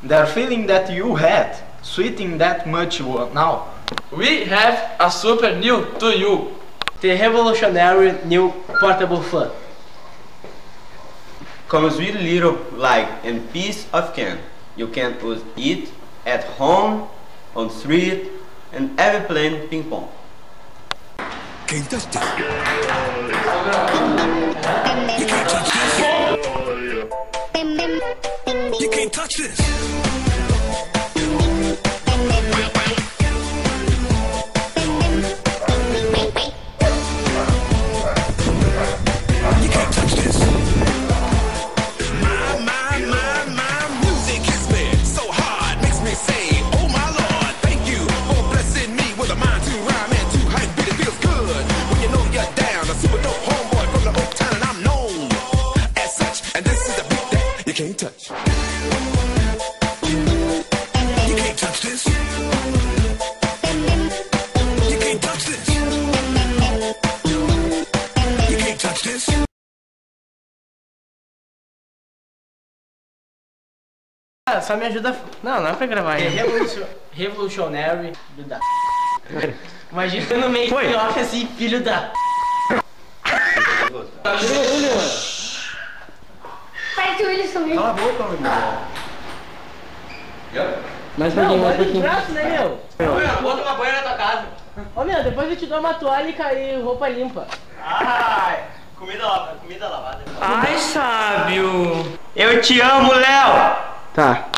The feeling that you had, sweating that much now. We have a super new to you. The revolutionary new portable fan. Comes with little like a piece of can. You can use it at home, on street, and every playing ping pong. Can't touch this. You can't touch this. You can't touch this. You can't touch this. My music hits me so hard, makes me say, oh my Lord, thank you for blessing me with a mind to rhyme and to hype beat. It feels good when you know you're down. A super dope homeboy from the old town, and I'm known as such. And this is the beat that you can't touch. You can't touch this. You can't touch this. You can't touch this. Ah, só me ajuda. Não é pra gravar. É revolutionary da. Imagina no meio de off assim, filho da. Parece o Willis comigo. Cala a boca, meu irmão. Mais um pouquinho, mais um pouquinho. Braço, né, meu? Bota uma banha na tua casa. Ô meu, depois eu te dou uma toalha e roupa limpa. Ai, comida lavada. Ai, sábio. Eu te amo, Léo! Tá.